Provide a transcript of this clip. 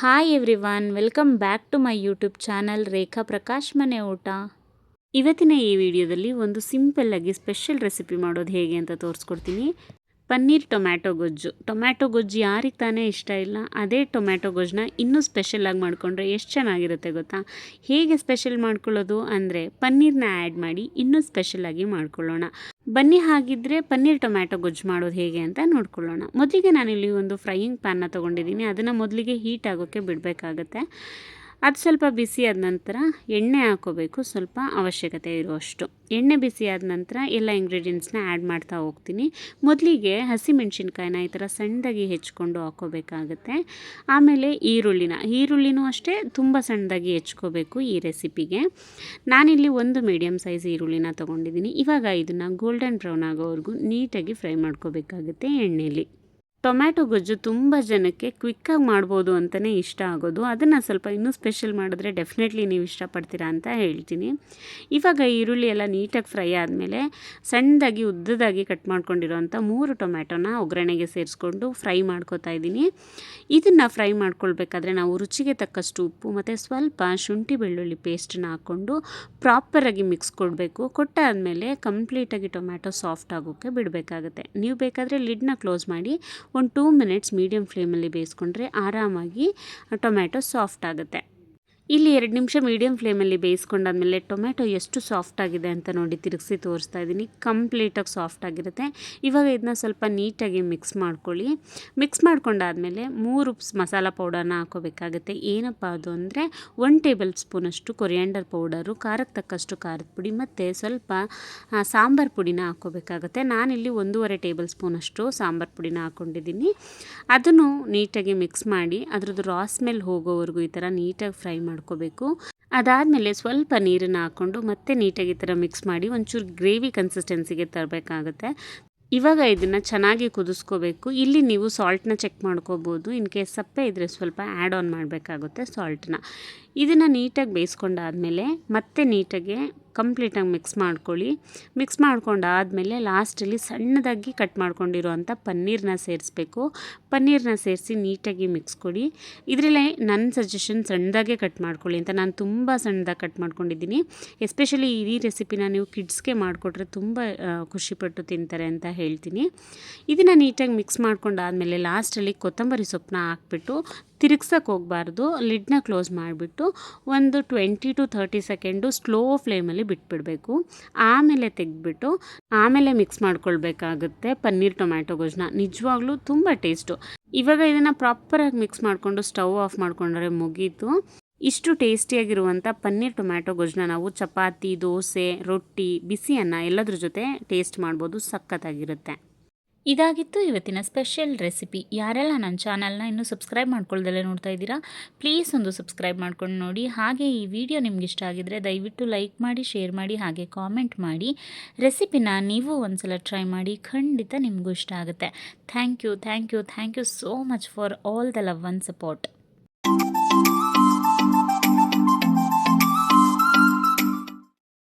Hi everyone, welcome back to my YouTube channel Rekha Prakash Mane Oota. ಇವತ್ತಿನ ಈ ವಿಡಿಯೋದಲ್ಲಿ ಒಂದು ಸಿಂಪಲ್ಲಾಗಿ ಸ್ಪೆಷಲ್ ರೆಸಿಪಿ ಮಾಡೋದು ಹೇಗೆ ಅಂತ ತೋರಿಸ್ಕೊಡ್ತೀನಿ. ಪನ್ನೀರ್ ಟೊಮ್ಯಾಟೊ ಗೊಜ್ಜು. ಟೊಮ್ಯಾಟೊ ಗೊಜ್ಜು ಯಾರಿಗೆ ತಾನೇ ಇಷ್ಟ ಇಲ್ಲ. ಅದೇ ಟೊಮ್ಯಾಟೊ ಗೊಜ್ಜನ್ನ ಇನ್ನೂ ಸ್ಪೆಷಲಾಗಿ ಮಾಡಿಕೊಂಡ್ರೆ ಎಷ್ಟು ಚೆನ್ನಾಗಿರುತ್ತೆ ಗೊತ್ತಾ. ಹೇಗೆ ಸ್ಪೆಷಲ್ ಮಾಡ್ಕೊಳ್ಳೋದು ಅಂದರೆ ಪನ್ನೀರನ್ನ ಆ್ಯಡ್ ಮಾಡಿ ಇನ್ನೂ ಸ್ಪೆಷಲಾಗಿ ಮಾಡ್ಕೊಳ್ಳೋಣ. ಬನ್ನಿ ಹಾಗಿದ್ದರೆ ಪನ್ನೀರ್ ಟೊಮ್ಯಾಟೊ ಗೊಜ್ಜು ಮಾಡೋದು ಹೇಗೆ ಅಂತ ನೋಡ್ಕೊಳ್ಳೋಣ. ಮೊದಲಿಗೆ ನಾನಿಲ್ಲಿ ಒಂದು ಫ್ರೈಯಿಂಗ್ ಪ್ಯಾನ್ನ ತೊಗೊಂಡಿದ್ದೀನಿ. ಅದನ್ನು ಮೊದಲಿಗೆ ಹೀಟ್ ಆಗೋಕ್ಕೆ ಬಿಡಬೇಕಾಗತ್ತೆ. ಅದು ಸ್ವಲ್ಪ ಬಿಸಿ ಆದ ನಂತರ ಎಣ್ಣೆ ಹಾಕೋಬೇಕು, ಸ್ವಲ್ಪ ಅವಶ್ಯಕತೆ ಇರುವಷ್ಟು. ಎಣ್ಣೆ ಬಿಸಿ ಆದ ನಂತರ ಎಲ್ಲ ಇಂಗ್ರೀಡಿಯೆಂಟ್ಸ್ನ ಆ್ಯಡ್ ಮಾಡ್ತಾ ಹೋಗ್ತೀನಿ. ಮೊದಲಿಗೆ ಹಸಿಮೆಣ್ಸಿನ್ಕಾಯಿನ ಈ ಥರ ಸಣ್ಣದಾಗಿ ಹೆಚ್ಕೊಂಡು ಹಾಕ್ಕೋಬೇಕಾಗತ್ತೆ. ಆಮೇಲೆ ಈರುಳ್ಳಿನೂ ಅಷ್ಟೇ ತುಂಬ ಸಣ್ಣದಾಗಿ ಹೆಚ್ಕೋಬೇಕು ಈ ರೆಸಿಪಿಗೆ. ನಾನಿಲ್ಲಿ ಒಂದು ಮೀಡಿಯಮ್ ಸೈಜ್ ಈರುಳ್ಳಿನ ತೊಗೊಂಡಿದ್ದೀನಿ. ಇವಾಗ ಇದನ್ನು ಗೋಲ್ಡನ್ ಬ್ರೌನ್ ಆಗೋವರೆಗೂ ನೀಟಾಗಿ ಫ್ರೈ ಮಾಡ್ಕೋಬೇಕಾಗುತ್ತೆ ಎಣ್ಣೆಯಲ್ಲಿ. ಟೊಮ್ಯಾಟೊ ಗೊಜ್ಜು ತುಂಬ ಜನಕ್ಕೆ ಕ್ವಿಕ್ಕಾಗಿ ಮಾಡ್ಬೋದು ಅಂತಲೇ ಇಷ್ಟ ಆಗೋದು. ಅದನ್ನು ಸ್ವಲ್ಪ ಇನ್ನೂ ಸ್ಪೆಷಲ್ ಮಾಡಿದ್ರೆ ಡೆಫಿನೆಟ್ಲಿ ನೀವು ಇಷ್ಟಪಡ್ತೀರಾ ಅಂತ ಹೇಳ್ತೀನಿ. ಇವಾಗ ಈರುಳ್ಳಿ ಎಲ್ಲ ನೀಟಾಗಿ ಫ್ರೈ ಆದಮೇಲೆ ಸಣ್ಣದಾಗಿ ಉದ್ದದಾಗಿ ಕಟ್ ಮಾಡ್ಕೊಂಡಿರೋಂಥ 3 ಟೊಮ್ಯಾಟೊನ ಒಗ್ಗರಣೆಗೆ ಸೇರಿಸ್ಕೊಂಡು ಫ್ರೈ ಮಾಡ್ಕೊತಾ ಇದ್ದೀನಿ. ಇದನ್ನು ಫ್ರೈ ಮಾಡ್ಕೊಳ್ಬೇಕಾದ್ರೆ ನಾವು ರುಚಿಗೆ ತಕ್ಕಷ್ಟು ಉಪ್ಪು ಮತ್ತು ಸ್ವಲ್ಪ ಶುಂಠಿ ಬೆಳ್ಳುಳ್ಳಿ ಪೇಸ್ಟನ್ನ ಹಾಕ್ಕೊಂಡು ಪ್ರಾಪರಾಗಿ ಮಿಕ್ಸ್ ಕೊಡಬೇಕು. ಕೊಟ್ಟಾದಮೇಲೆ ಕಂಪ್ಲೀಟಾಗಿ ಟೊಮ್ಯಾಟೊ ಸಾಫ್ಟ್ ಆಗೋಕ್ಕೆ ಬಿಡಬೇಕಾಗುತ್ತೆ. ನೀವು ಬೇಕಾದರೆ ಲಿಡ್ನ ಕ್ಲೋಸ್ ಮಾಡಿ ಒಂದು 2 ಮಿನಿಟ್ಸ್ ಮೀಡಿಯಮ್ ಫ್ಲೇಮಲ್ಲಿ ಬೇಯಿಸ್ಕೊಂಡ್ರೆ ಆರಾಮಾಗಿ ಟೊಮ್ಯಾಟೊ ಸಾಫ್ಟ್ ಆಗುತ್ತೆ. ಇಲ್ಲಿ 2 ನಿಮಿಷ ಮೀಡಿಯಮ್ ಫ್ಲೇಮಲ್ಲಿ ಬೇಯಿಸ್ಕೊಂಡಾದ್ಮೇಲೆ ಟೊಮ್ಯಾಟೊ ಎಷ್ಟು ಸಾಫ್ಟ್ ಆಗಿದೆ ಅಂತ ನೋಡಿ ತಿರುಗಿಸಿ ತೋರಿಸ್ತಾ ಇದ್ದೀನಿ. ಕಂಪ್ಲೀಟಾಗಿ ಸಾಫ್ಟ್ ಆಗಿರುತ್ತೆ. ಇವಾಗ ಇದನ್ನ ಸ್ವಲ್ಪ ನೀಟಾಗಿ ಮಿಕ್ಸ್ ಮಾಡ್ಕೊಳ್ಳಿ. ಮಿಕ್ಸ್ ಮಾಡ್ಕೊಂಡಾದ್ಮೇಲೆ 3 ಮಸಾಲ ಪೌಡರ್ನ ಹಾಕೋಬೇಕಾಗುತ್ತೆ. ಏನಪ್ಪ ಅದು ಅಂದರೆ 1 ಟೇಬಲ್ ಸ್ಪೂನಷ್ಟು ಕೊರಿಯಾಂಡರ್ ಪೌಡರು, ಖಾರಕ್ಕೆ ತಕ್ಕಷ್ಟು ಖಾರದ ಪುಡಿ ಮತ್ತು ಸ್ವಲ್ಪ ಸಾಂಬಾರು ಪುಡಿನ ಹಾಕ್ಕೋಬೇಕಾಗುತ್ತೆ. ನಾನಿಲ್ಲಿ 1.5 ಟೇಬಲ್ ಸ್ಪೂನಷ್ಟು ಸಾಂಬಾರು ಪುಡಿನ ಹಾಕ್ಕೊಂಡಿದ್ದೀನಿ. ಅದನ್ನು ನೀಟಾಗಿ ಮಿಕ್ಸ್ ಮಾಡಿ ಅದರದ್ದು ರಾ ಸ್ಮೆಲ್ ಹೋಗೋವರೆಗೂ ಈ ಥರ ನೀಟಾಗಿ ಫ್ರೈ ಮಾಡ್ಕೋಬೇಕು. ಅದಾದಮೇಲೆ ಸ್ವಲ್ಪ ನೀರನ್ನು ಹಾಕ್ಕೊಂಡು ಮತ್ತೆ ನೀಟಾಗಿ ಈ ಥರ ಮಿಕ್ಸ್ ಮಾಡಿ ಒಂಚೂರು ಗ್ರೇವಿ ಕನ್ಸಿಸ್ಟೆನ್ಸಿಗೆ ತರಬೇಕಾಗುತ್ತೆ. ಇವಾಗ ಇದನ್ನು ಚೆನ್ನಾಗಿ ಕುದಿಸ್ಕೋಬೇಕು. ಇಲ್ಲಿ ನೀವು ಸಾಲ್ಟ್ನ ಚೆಕ್ ಮಾಡ್ಕೋಬೋದು. ಇನ್ ಕೇಸ್ ಸಪ್ಪೆ ಇದ್ದರೆ ಸ್ವಲ್ಪ ಆ್ಯಡ್ ಆನ್ ಮಾಡಬೇಕಾಗುತ್ತೆ ಸಾಲ್ಟ್ನ. ಇದನ್ನು ನೀಟಾಗಿ ಬೇಯಿಸ್ಕೊಂಡಾದಮೇಲೆ ಮತ್ತೆ ನೀಟಾಗಿ ಕಂಪ್ಲೀಟಾಗಿ ಮಿಕ್ಸ್ ಮಾಡ್ಕೊಳ್ಳಿ. ಮಿಕ್ಸ್ ಮಾಡ್ಕೊಂಡಾದಮೇಲೆ ಲಾಸ್ಟಲ್ಲಿ ಸಣ್ಣದಾಗಿ ಕಟ್ ಮಾಡ್ಕೊಂಡಿರೋವಂಥ ಪನ್ನೀರನ್ನ ಸೇರಿಸ್ಬೇಕು. ಪನ್ನೀರನ್ನ ಸೇರಿಸಿ ನೀಟಾಗಿ ಮಿಕ್ಸ್ ಕೊಡಿ. ಇದರಲ್ಲೇ ನನ್ನ ಸಜೆಷನ್ ಸಣ್ಣದಾಗೆ ಕಟ್ ಮಾಡ್ಕೊಳ್ಳಿ ಅಂತ. ನಾನು ತುಂಬ ಸಣ್ಣದಾಗಿ ಕಟ್ ಮಾಡ್ಕೊಂಡಿದ್ದೀನಿ. ಎಸ್ಪೆಷಲಿ ಈ ರೆಸಿಪಿನ ನೀವು ಕಿಡ್ಸ್ಗೆ ಮಾಡಿಕೊಟ್ರೆ ತುಂಬ ಖುಷಿಪಟ್ಟು ತಿಂತಾರೆ ಅಂತ ಹೇಳ್ತೀನಿ. ಇದನ್ನು ನೀಟಾಗಿ ಮಿಕ್ಸ್ ಮಾಡ್ಕೊಂಡಾದಮೇಲೆ ಲಾಸ್ಟಲ್ಲಿ ಕೊತ್ತಂಬರಿ ಸೊಪ್ಪನ್ನ ಹಾಕ್ಬಿಟ್ಟು ತಿರುಗ್ಸಕ್ಕೆ ಹೋಗಬಾರ್ದು. ಲಿಡ್ನ ಕ್ಲೋಸ್ ಮಾಡಿಬಿಟ್ಟು ಒಂದು 20 to 30 ಸೆಕೆಂಡು ಸ್ಲೋ ಫ್ಲೇಮಲ್ಲಿ ಬಿಟ್ಬಿಡಬೇಕು. ಆಮೇಲೆ ತೆಗೆದ್ಬಿಟ್ಟು ಆಮೇಲೆ ಮಿಕ್ಸ್ ಮಾಡ್ಕೊಳ್ಬೇಕಾಗುತ್ತೆ ಪನ್ನೀರ್ ಟೊಮ್ಯಾಟೊ ಗೊಜ್ಜನ್ನ. ನಿಜವಾಗ್ಲೂ ತುಂಬ ಟೇಸ್ಟು. ಇವಾಗ ಇದನ್ನು ಪ್ರಾಪರಾಗಿ ಮಿಕ್ಸ್ ಮಾಡಿಕೊಂಡು ಸ್ಟವ್ ಆಫ್ ಮಾಡಿಕೊಂಡ್ರೆ ಮುಗೀತು. ಇಷ್ಟು ಟೇಸ್ಟಿಯಾಗಿರುವಂಥ ಪನ್ನೀರ್ ಟೊಮ್ಯಾಟೊ ಗೊಜ್ಜನ್ನ ನಾವು ಚಪಾತಿ, ದೋಸೆ, ರೊಟ್ಟಿ, ಬಿಸಿ ಅನ್ನ ಎಲ್ಲದ್ರ ಜೊತೆ ಟೇಸ್ಟ್ ಮಾಡ್ಬೋದು. ಸಖತ್ತಾಗಿರುತ್ತೆ. ಇದಾಗಿತ್ತು ಇವತ್ತಿನ ಸ್ಪೆಷಲ್ ರೆಸಿಪಿ. ಯಾರೆಲ್ಲ ನನ್ನ ಚಾನಲ್ನ ಇನ್ನೂ ಸಬ್ಸ್ಕ್ರೈಬ್ ಮಾಡ್ಕೊಳ್ದಲ್ಲೇ ನೋಡ್ತಾ ಇದ್ದೀರಾ, ಪ್ಲೀಸ್ ಒಂದು ಸಬ್ಸ್ಕ್ರೈಬ್ ಮಾಡ್ಕೊಂಡು ನೋಡಿ. ಹಾಗೆ ಈ ವಿಡಿಯೋ ನಿಮ್ಗೆ ಇಷ್ಟ ಆಗಿದ್ರೆ ದಯವಿಟ್ಟು ಲೈಕ್ ಮಾಡಿ, ಶೇರ್ ಮಾಡಿ, ಹಾಗೆ ಕಾಮೆಂಟ್ ಮಾಡಿ. ರೆಸಿಪಿನ ನೀವು ಒಂದ್ಸಲ ಟ್ರೈ ಮಾಡಿ, ಖಂಡಿತ ನಿಮಗೂ ಇಷ್ಟ ಆಗುತ್ತೆ. Thank you so much for all the love and support.